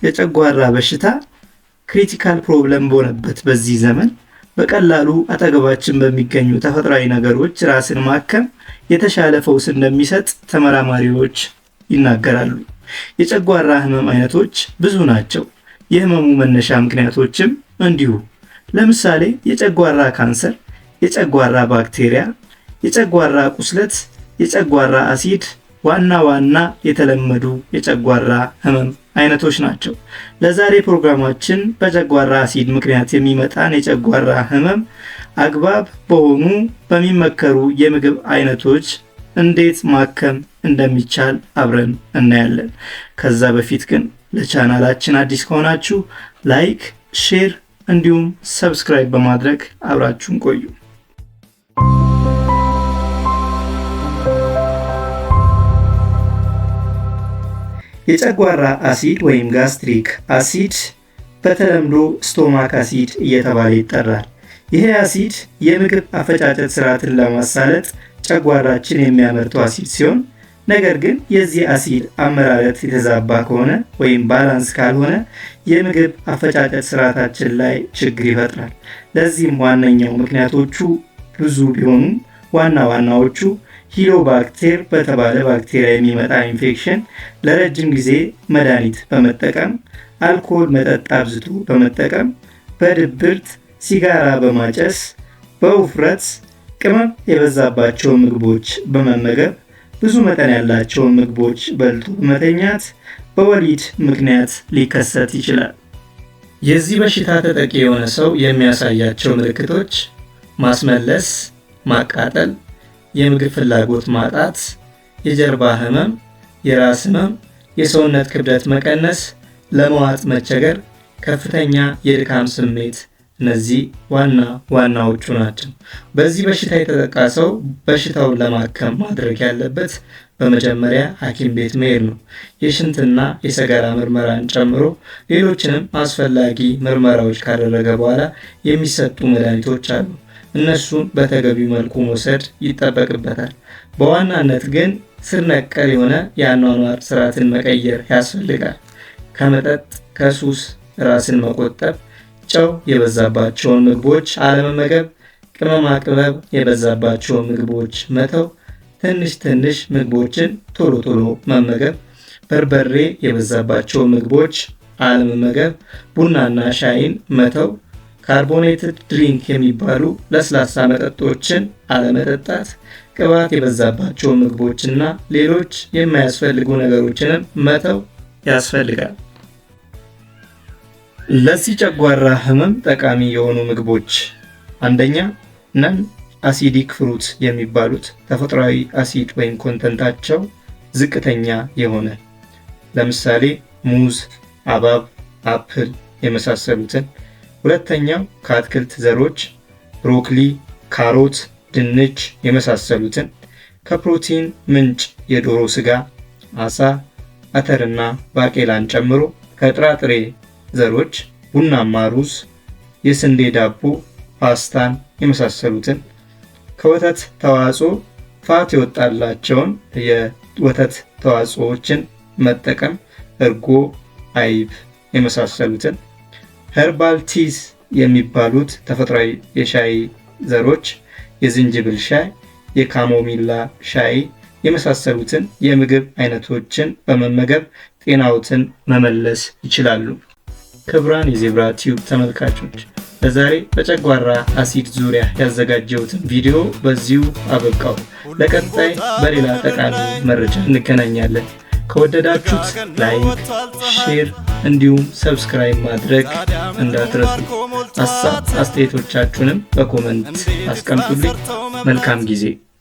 የጨጉራ በሽታ ክሪቲካል ፕሮብለም በሆነበት በዚህ ዘመን በቀላሉ አጠገባችን በሚገኙ ተፈጥሯዊ ነገሮች ራስን ማከም የተሻለ ፈውስ እንደሚሰጥ ተመራማሪዎች ይናገራሉ። የጨጉራ ህመም አይነቶች ብዙ ናቸው። የህመሙ መነሻ ምክንያቶችም እንዲሁ። ለምሳሌ የጨጉራ ካንሰር፣ የጨጉራ ባክቴሪያ፣ የጨጉራ ቁስለት፣ የጨጉራ አሲድ ዋና የተለመዱ የጨጉራ ህመም አይነቶች ናቸው። ለዛሬ ፕሮግራማችን በጨጉራ አሲድ ምክንያት የሚመጣን የጨጉራ ህመም አግባብ በሆኑ በሚመከሩ የምግብ አይነቶች እንዴት ማከም እንደሚቻል አብረን እናያለን። ከዛ በፊት ግን ለቻናላችን አዲስ ከሆናችሁ ላይክ፣ ሼር እንዲሁም ሰብስክራይብ በማድረግ አብራችሁን ቆዩ። የጨጉራ አሲድ ወይም ጋስትሪክ አሲድ በተለምዶ ስቶማክ አሲድ እየተባለ ይጠራል። ይሄ አሲድ የምግብ አፈጫጨት ስርዓትን ለማሳለጥ ጨጉራችን የሚያመርተው አሲድ ሲሆን ነገር ግን የዚህ አሲድ አመራረት የተዛባ ከሆነ ወይም ባላንስ ካልሆነ የምግብ አፈጫጨት ስርዓታችን ላይ ችግር ይፈጥራል። ለዚህም ዋነኛው ምክንያቶቹ ብዙ ቢሆኑም ዋናዎቹ ሂሎባክቴር በተባለ ባክቴሪያ የሚመጣ ኢንፌክሽን፣ ለረጅም ጊዜ መዳኒት በመጠቀም፣ አልኮል መጠጥ አብዝቶ በመጠቀም፣ በድብርት፣ ሲጋራ በማጨስ፣ በውፍረት፣ ቅመም የበዛባቸው ምግቦች በመመገብ፣ ብዙ መጠን ያላቸው ምግቦች በልቶ በመተኛት፣ በወሊድ ምክንያት ሊከሰት ይችላል። የዚህ በሽታ ተጠቂ የሆነ ሰው የሚያሳያቸው ምልክቶች ማስመለስ፣ ማቃጠል፣ የምግብ ፍላጎት ማጣት፣ የጀርባ ህመም፣ የራስ ህመም፣ የሰውነት ክብደት መቀነስ፣ ለመዋጥ መቸገር፣ ከፍተኛ የድካም ስሜት እነዚህ ዋናዎቹ ናቸው። በዚህ በሽታ የተጠቃ ሰው በሽታውን ለማከም ማድረግ ያለበት በመጀመሪያ ሐኪም ቤት መሄድ ነው። የሽንትና የሰገራ ምርመራን ጨምሮ ሌሎችንም አስፈላጊ ምርመራዎች ካደረገ በኋላ የሚሰጡ መድኃኒቶች አሉ። እነሱን በተገቢው መልኩ መውሰድ ይጠበቅበታል። በዋናነት ግን ስር ነቀል የሆነ የኑዋኑዋር ስርዓትን መቀየር ያስፈልጋል። ከመጠጥ፣ ከሱስ ራስን መቆጠብ፣ ጨው የበዛባቸውን ምግቦች አለመመገብ፣ ቅመማ ቅመም የበዛባቸውን ምግቦች መተው፣ ትንሽ ምግቦችን ቶሎ መመገብ፣ በርበሬ የበዛባቸውን ምግቦች አለመመገብ፣ ቡናና ሻይን መተው፣ ካርቦኔትድ ድሪንክ የሚባሉ ለስላሳ መጠጦችን አለመጠጣት፣ ቅባት የበዛባቸው ምግቦችና ሌሎች የማያስፈልጉ ነገሮችንም መተው ያስፈልጋል። ለዚህ ጨጉራ ህመም ጠቃሚ የሆኑ ምግቦች አንደኛ ነን አሲዲክ ፍሩት የሚባሉት ተፈጥሮአዊ አሲድ ወይም ኮንተንታቸው ዝቅተኛ የሆነ ለምሳሌ ሙዝ፣ ሐብሐብ፣ አፕል የመሳሰሉትን። ሁለተኛው ከአትክልት ዘሮች ብሮኮሊ፣ ካሮት፣ ድንች የመሳሰሉትን። ከፕሮቲን ምንጭ የዶሮ ስጋ፣ አሳ፣ አተርና ባቄላን ጨምሮ ከጥራጥሬ ዘሮች ቡናማ ሩዝ፣ የስንዴ ዳቦ፣ ፓስታን የመሳሰሉትን። ከወተት ተዋጽኦ ፋት የወጣላቸውን የወተት ተዋጽኦዎችን መጠቀም እርጎ፣ አይብ የመሳሰሉትን። ሄርባል ቲስ የሚባሉት ተፈጥሯዊ የሻይ ዘሮች የዝንጅብል ሻይ፣ የካሞሚላ ሻይ የመሳሰሉትን የምግብ አይነቶችን በመመገብ ጤናዎትን መመለስ ይችላሉ። ክቡራን የዜብራ ቲዩብ ተመልካቾች ለዛሬ በጨጉራ አሲድ ዙሪያ ያዘጋጀሁትን ቪዲዮ በዚሁ አበቃው። ለቀጣይ በሌላ ጠቃሚ መረጃ እንገናኛለን። ከወደዳችሁት ላይክ፣ ሼር እንዲሁም ሰብስክራይብ ማድረግ እንዳትረሱ። ሀሳብ አስተያየቶቻችሁንም በኮመንት አስቀምጡልኝ። መልካም ጊዜ